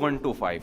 125,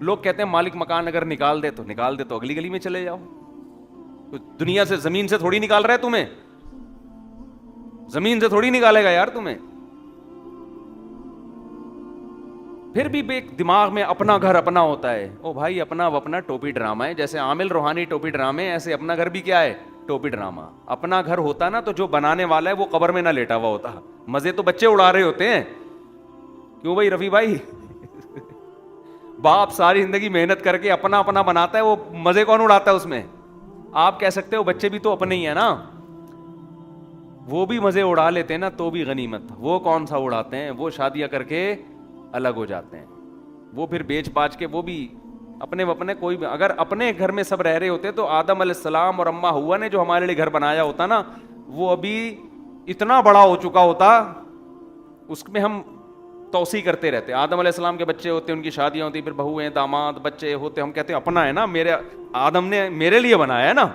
لوگ کہتے ہیں مالک مکان اگر نکال دے تو اگلی گلی میں چلے جاؤ. دنیا سے زمین سے تھوڑی نکال رہا ہے تمہیں, زمین سے تھوڑی نکالے گا یار تمہیں. پھر بھی ایک دماغ میں اپنا گھر اپنا ہوتا ہے. او بھائی اپنا وپنا ٹوپی ڈرامہ ہے, جیسے عامل روحانی ٹوپی ڈرامے, ایسے اپنا گھر بھی کیا ہے, ٹوپی ڈرامہ. اپنا گھر ہوتا نا تو جو بنانے والا ہے وہ قبر میں نہ لیٹا ہوا ہوتا, مزے تو بچے اڑا رہے ہوتے ہیں. کیوں بھائی رفیع بھائی, باپ ساری زندگی محنت کر کے اپنا اپنا بناتا ہے, وہ مزے کون اڑاتا ہے اس میں؟ آپ کہہ سکتے ہو بچے بھی تو اپنے ہی ہیں نا, وہ بھی مزے اڑا لیتے ہیں نا تو بھی غنیمت. وہ کون سا اڑاتے ہیں, وہ شادیاں کر کے الگ ہو جاتے ہیں, وہ پھر بیچ باچ کے وہ بھی اپنے کوئی بھی. اگر اپنے گھر میں سب رہ رہے ہوتے تو آدم علیہ السلام اور اماں ہوا نے جو ہمارے لیے گھر بنایا ہوتا نا, وہ ابھی اتنا بڑا ہو چکا ہوتا, اس میں ہم توسیع کرتے رہتے. آدم علیہ السلام کے بچے ہوتے, ان کی شادیاں ہوتی, پھر بہو ہیں, داماد, بچے ہوتے, ہم کہتے ہیں اپنا ہے نا, میرے آدم نے میرے لیے بنایا ہے نا.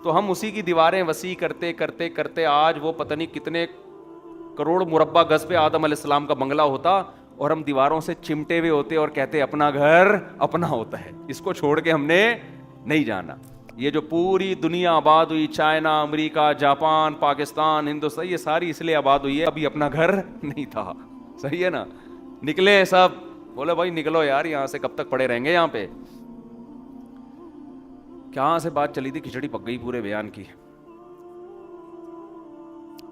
تو ہم اسی کی دیواریں وسیع کرتے کرتے کرتے آج وہ پتہ نہیں کتنے کروڑ مربع گز پہ آدم علیہ السلام کا بنگلہ ہوتا, اور ہم دیواروں سے چمٹے ہوئے ہوتے اور کہتے اپنا گھر اپنا ہوتا ہے, اس کو چھوڑ کے ہم نے نہیں جانا. یہ جو پوری دنیا آباد ہوئی, چائنا, امریکہ, جاپان, پاکستان, ہندوستان, یہ ساری اس لیے آباد ہوئی ہے, ابھی اپنا گھر نہیں تھا. صحیح ہے نا, نکلے سب, بولے بھائی نکلو یار یہاں سے, کب تک پڑے رہیں گے یہاں پہ. کہاں سے بات چلی تھی, کھچڑی پک گئی پورے بیان کی.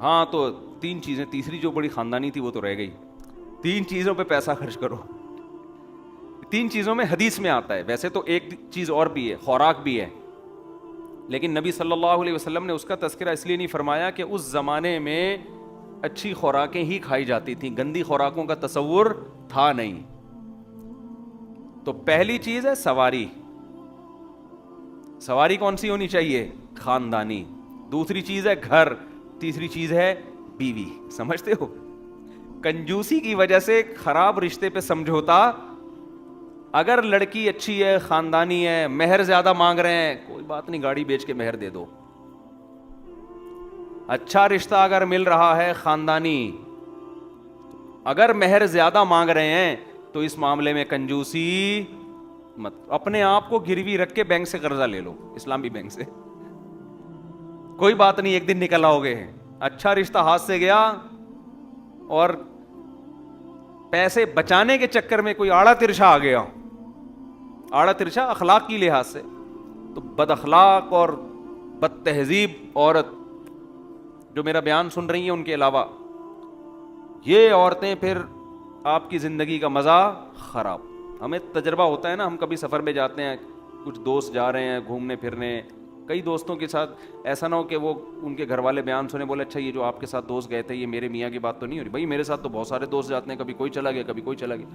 ہاں تو 3 چیزیں, تیسری جو بڑی خاندانی تھی وہ تو رہ گئی. 3 چیزوں پہ پیسہ خرچ کرو. 3 چیزوں میں حدیث میں آتا ہے, ویسے تو ایک چیز اور بھی ہے, خوراک بھی ہے, لیکن نبی صلی اللہ علیہ وسلم نے اس کا تذکرہ اس لیے نہیں فرمایا کہ اس زمانے میں اچھی خوراکیں ہی کھائی جاتی تھیں, گندی خوراکوں کا تصور تھا نہیں. تو پہلی چیز ہے سواری. سواری کون سی ہونی چاہیے, خاندانی. دوسری چیز ہے گھر. تیسری چیز ہے بیوی. سمجھتے ہو, کنجوسی کی وجہ سے خراب رشتے پہ سمجھوتا. اگر لڑکی اچھی ہے, خاندانی ہے, مہر زیادہ مانگ رہے ہیں, کوئی بات نہیں, گاڑی بیچ کے مہر دے دو. اچھا رشتہ اگر مل رہا ہے خاندانی, اگر مہر زیادہ مانگ رہے ہیں تو اس معاملے میں کنجوسی مت. اپنے آپ کو گروی رکھ کے بینک سے قرضہ لے لو, اسلامی بینک سے, کوئی بات نہیں, ایک دن نکل آؤ گے. اچھا رشتہ ہاتھ سے گیا اور پیسے بچانے کے چکر میں کوئی آڑا ترچھا آ گیا, آڑا ترچھا اخلاق کی لحاظ سے, تو بد اخلاق اور بد تہذیب عورت جو میرا بیان سن رہی ہیں ان کے علاوہ, یہ عورتیں پھر آپ کی زندگی کا مزہ خراب. ہمیں تجربہ ہوتا ہے نا, ہم کبھی سفر میں جاتے ہیں, کچھ دوست جا رہے ہیں گھومنے پھرنے, کئی دوستوں کے ساتھ, ایسا نہ ہو کہ وہ ان کے گھر والے بیان سنے بولے اچھا یہ جو آپ کے ساتھ دوست گئے تھے یہ میرے میاں کی بات تو نہیں ہو رہی. بھائی میرے ساتھ تو بہت سارے دوست جاتے ہیں, کبھی کوئی چلا گیا کبھی کوئی چلا گیا.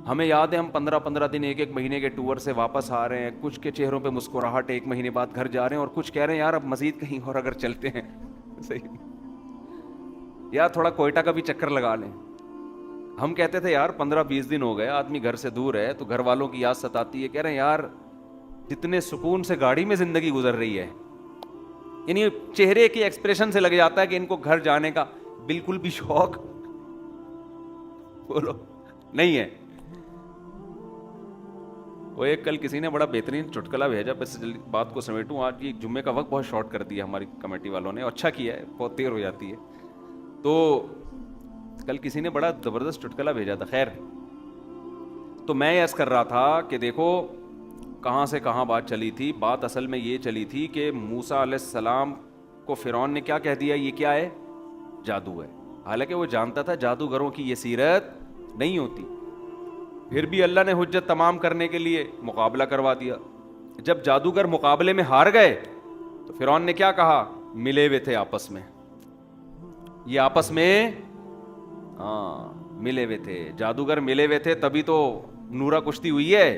ہمیں یاد ہے ہم 15 دن, ایک مہینے کے ٹور سے واپس آ رہے ہیں, کچھ کے چہروں پہ مسکراہٹ, 1 مہینے بعد گھر جا رہے ہیں, اور کچھ کہہ رہے ہیں یار اب مزید کہیں اور اگر چلتے ہیں, صحیح یار تھوڑا کوئٹہ کا بھی چکر لگا لیں. ہم کہتے تھے یار 15-20 دن ہو گئے, آدمی گھر سے دور ہے تو گھر والوں کی یاد ستاتی ہے. کہہ رہے ہیں یار جتنے سکون سے گاڑی میں زندگی گزر رہی ہے, یعنی چہرے کے ایکسپریشن سے لگ جاتا ہے کہ ان کو گھر جانے کا بالکل بھی شوق بولو نہیں ہے. وہ ایک کل کسی نے بڑا بہترین چٹکلا بھیجا, بس بات کو سمیٹوں, آج یہ جمعے کا وقت بہت شارٹ کر دیا ہماری کمیٹی والوں نے, اچھا کیا ہے, بہت دیر ہو جاتی ہے. تو کل کسی نے بڑا زبردست چٹکلا بھیجا تھا. خیر, تو میں عرض کر رہا تھا کہ دیکھو کہاں سے کہاں بات چلی تھی. بات اصل میں یہ چلی تھی کہ موسیٰ علیہ السلام کو فرعون نے کیا کہہ دیا, یہ کیا ہے, جادو ہے. حالانکہ وہ جانتا تھا جادوگروں کی یہ سیرت نہیں ہوتی, پھر بھی اللہ نے حجت تمام کرنے کے لیے مقابلہ کروا دیا. جب جادوگر مقابلے میں ہار گئے تو فرعون نے کیا کہا, ملے ہوئے تھے آپس میں, یہ آپس میں ملے ہوئے تھے, جادوگر ملے ہوئے تھے, تبھی تو نورا کشتی ہوئی ہے.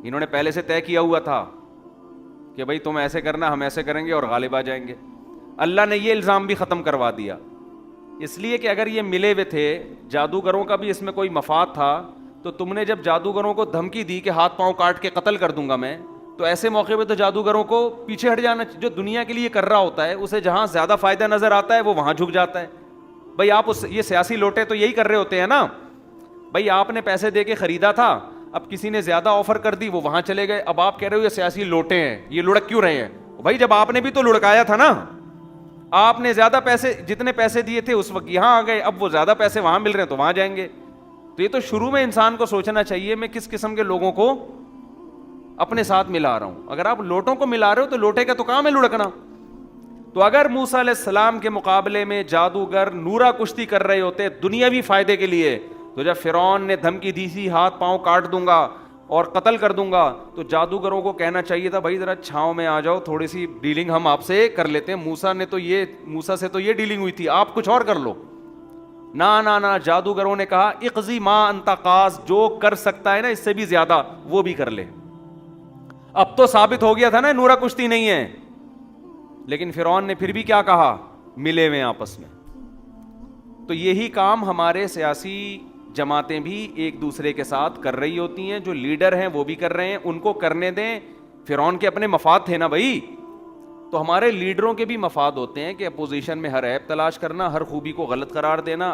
انہوں نے پہلے سے طے کیا ہوا تھا کہ بھائی تم ایسے کرنا, ہم ایسے کریں گے اور غالب آ جائیں گے. اللہ نے یہ الزام بھی ختم کروا دیا, اس لیے کہ اگر یہ ملے ہوئے تھے, جادوگروں کا بھی اس میں کوئی مفاد تھا, تو تم نے جب جادوگروں کو دھمکی دی کہ ہاتھ پاؤں کاٹ کے قتل کر دوں گا میں, تو ایسے موقع پہ تو جادوگروں کو پیچھے ہٹ جانا. جو دنیا کے لیے کر رہا ہوتا ہے اسے جہاں زیادہ فائدہ نظر آتا ہے وہ وہاں جھک جاتا ہے. بھائی آپ یہ سیاسی لوٹے تو یہی کر رہے ہوتے ہیں نا, بھائی آپ نے پیسے دے کے خریدا تھا, اب کسی نے زیادہ آفر کر دی, وہ وہاں چلے گئے. اب آپ کہہ رہے ہو یہ سیاسی لوٹے ہیں, یہ لڑک کیوں رہے ہیں؟ بھائی جب آپ نے بھی تو لڑکایا تھا نا, آپ نے زیادہ پیسے, جتنے پیسے دیے تھے اس وقت یہاں آ گئے, اب وہ زیادہ پیسے وہاں مل رہے ہیں تو وہاں جائیں گے. تو یہ تو شروع میں انسان کو سوچنا چاہیے میں کس قسم کے لوگوں کو اپنے ساتھ ملا رہا ہوں. اگر آپ لوٹوں کو ملا رہے ہو تو لوٹے کا تو کام ہے لڑکنا. تو اگر موسیٰ علیہ السلام کے مقابلے میں جادوگر نورا کشتی کر رہے ہوتے دنیاوی فائدے کے لیے, تو جب فرعون نے دھمکی دی تھی ہاتھ پاؤں کاٹ دوں گا اور قتل کر دوں گا, تو جادوگروں کو کہنا چاہیے تھا بھائی ذرا چھاؤں میں آ جاؤ, تھوڑی سی ڈیلنگ ہم آپ سے کر لیتے ہیں. موسیٰ سے تو یہ ڈیلنگ ہوئی تھی, آپ کچھ اور کر لو. نہ جادوگروں نے کہا اقضی ما انت قاض, جو کر سکتا ہے نا اس سے بھی زیادہ وہ بھی کر لے. اب تو ثابت ہو گیا تھا نا نورا کشتی نہیں ہے, لیکن فرعون نے پھر بھی کیا کہا, ملے ہوئے آپس میں. تو یہی کام ہمارے سیاسی جماعتیں بھی ایک دوسرے کے ساتھ کر رہی ہوتی ہیں, جو لیڈر ہیں وہ بھی کر رہے ہیں, ان کو کرنے دیں. فرعون کے اپنے مفاد تھے نا بھائی, تو ہمارے لیڈروں کے بھی مفاد ہوتے ہیں کہ اپوزیشن میں ہر عیب تلاش کرنا, ہر خوبی کو غلط قرار دینا,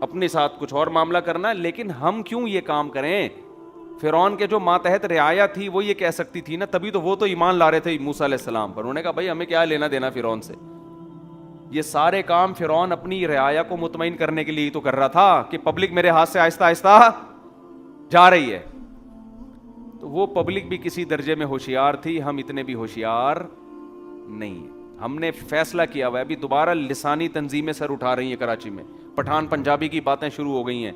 اپنے ساتھ کچھ اور معاملہ کرنا. لیکن ہم کیوں یہ کام کریں؟ فرعون کے جو ماتحت رعایا تھی وہ یہ کہہ سکتی تھی نا, تبھی تو وہ تو ایمان لا رہے تھے موسیٰ علیہ السلام پر. انہوں نے کہا بھائی ہمیں کیا لینا دینا فرعون سے. یہ سارے کام فرعون اپنی رعایا کو مطمئن کرنے کے لیے ہی تو کر رہا تھا کہ پبلک میرے ہاتھ سے آہستہ آہستہ جا رہی ہے. تو وہ پبلک بھی کسی درجے میں ہوشیار تھی, ہم اتنے بھی ہوشیار نہیں ہیں. ہم نے فیصلہ کیا ہوا ہے, ابھی دوبارہ لسانی تنظیمیں سر اٹھا رہی ہیں کراچی میں, پٹھان پنجابی کی باتیں شروع ہو گئی ہیں.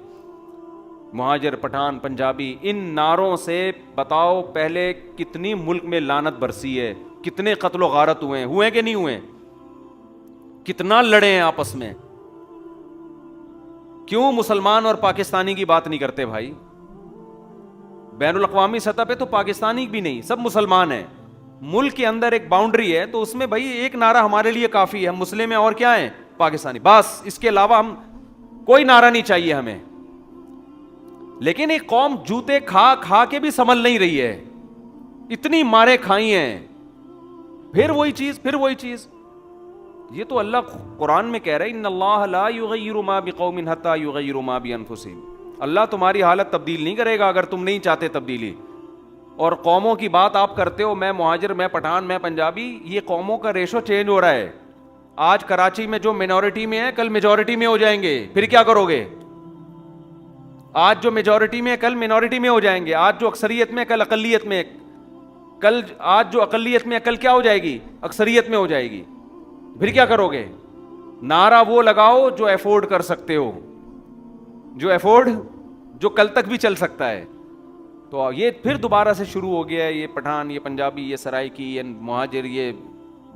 مہاجر, پٹھان, پنجابی, ان نعروں سے بتاؤ پہلے کتنی ملک میں لعنت برسی ہے, کتنے قتل و غارت ہوئے کہ نہیں ہوئے, کتنا لڑے ہیں آپس میں. کیوں مسلمان اور پاکستانی کی بات نہیں کرتے بھائی؟ بین الاقوامی سطح پہ تو پاکستانی بھی نہیں, سب مسلمان ہیں. ملک کے اندر ایک باؤنڈری ہے, تو اس میں بھائی ایک نعرہ ہمارے لیے کافی ہے, ہم مسلم ہیں اور کیا ہیں, پاکستانی, بس. اس کے علاوہ ہم کوئی نعرہ نہیں چاہیے ہمیں. لیکن ایک قوم جوتے کھا کھا کے بھی سنبھل نہیں رہی ہے, اتنی مارے کھائی ہیں, پھر وہی چیز. یہ تو اللہ قرآن میں کہہ رہا ہے ان اللہ لا یغیر ما بقوم حتی یغیروا ما بانفسہم. اللہ تمہاری حالت تبدیل نہیں کرے گا اگر تم نہیں چاہتے تبدیلی. اور قوموں کی بات آپ کرتے ہو, میں مہاجر, میں پٹھان, میں پنجابی, یہ قوموں کا ریشو چینج ہو رہا ہے. آج کراچی میں جو مینورٹی میں ہے کل میجورٹی میں ہو جائیں گے, پھر کیا کرو گے؟ آج جو میجورٹی میں کل مینورٹی میں ہو جائیں گے, آج جو اکثریت میں کل اقلیت میں, آج جو اقلیت میں کل کیا ہو جائے گی, اکثریت میں ہو جائے گی. پھر کیا کرو گے؟ نعرہ وہ لگاؤ جو افورڈ کر سکتے ہو, جو کل تک بھی چل سکتا ہے. تو یہ پھر دوبارہ سے شروع ہو گیا ہے, یہ پٹھان, یہ پنجابی, یہ سرائکی, یہ مہاجر, یہ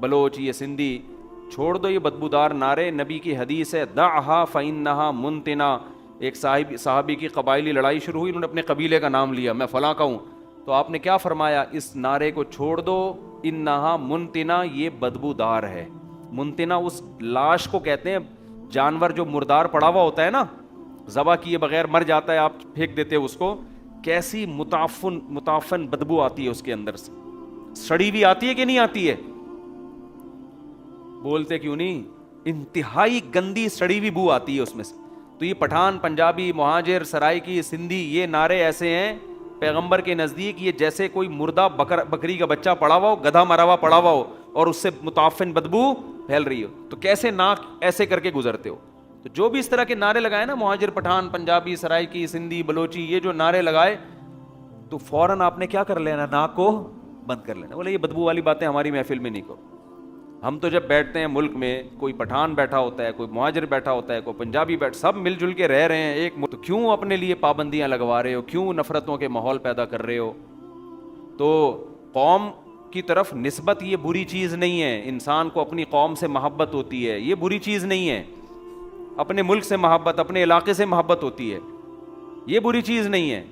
بلوچ, یہ سندھی. چھوڑ دو یہ بدبودار نعرے. نبی کی حدیث ہے دعھا فانھا منتنا. ایک صحابی کی قبائلی لڑائی شروع ہوئی, انہوں نے اپنے قبیلے کا نام لیا, میں فلاں کا ہوں. تو آپ نے کیا فرمایا, اس نعرے کو چھوڑ دو, انھا منتنا, یہ بدبودار ہے. منتنا اس لاش کو کہتے ہیں, جانور جو مردار پڑا ہوا ہوتا ہے نا, ذبح کیے بغیر مر جاتا ہے, آپ پھینک دیتے ہو اس کو, کیسی متعفن بدبو آتی ہے اس کے اندر سے. سڑی بھی آتی ہے کہ نہیں آتی ہے؟ بولتے کیوں نہیں؟ انتہائی گندی سڑی بھی بو آتی ہے اس میں سے. تو یہ پٹھان, پنجابی, مہاجر, سرائکی, سندھی, یہ نعرے ایسے ہیں پیغمبر کے نزدیک یہ جیسے کوئی مردہ بکری کا بچہ پڑا ہوا ہو, گدھا مرا ہوا پڑا ہوا ہو, اور اس سے متعفن بدبو پھیل رہی ہو. تو کیسے ناک ایسے کر کے گزرتے ہو؟ تو جو بھی اس طرح کے نعرے لگائے نا, مہاجر, پٹھان, پنجابی, سرائکی, سندھی, بلوچی, یہ جو نعرے لگائے, تو فوراً آپ نے کیا کر لینا, ناک کو بند کر لینا. بولے یہ بدبو والی باتیں ہماری محفل میں نہیں کرو. ہم تو جب بیٹھتے ہیں ملک میں, کوئی پٹھان بیٹھا ہوتا ہے, کوئی مہاجر بیٹھا ہوتا ہے, کوئی پنجابی سب مل جل کے رہ رہے ہیں ایک. تو کیوں اپنے لیے پابندیاں لگوا رہے ہو, کیوں نفرتوں کے ماحول پیدا کر رہے ہو؟ تو قوم کی طرف نسبت یہ بری چیز نہیں ہے. انسان کو اپنی قوم سے محبت ہوتی ہے, یہ بری چیز نہیں ہے. اپنے ملک سے محبت, اپنے علاقے سے محبت ہوتی ہے, یہ بری چیز نہیں ہے.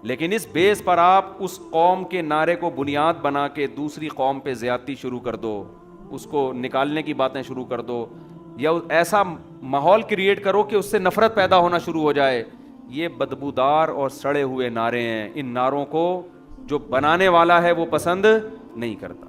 لیکن اس بیس پر آپ اس قوم کے نعرے کو بنیاد بنا کے دوسری قوم پہ زیادتی شروع کر دو, اس کو نکالنے کی باتیں شروع کر دو, یا ایسا ماحول کریٹ کرو کہ اس سے نفرت پیدا ہونا شروع ہو جائے. یہ بدبودار اور سڑے ہوئے نعرے ہیں. ان نعروں کو جو بنانے والا ہے وہ پسند نہیں کرتا.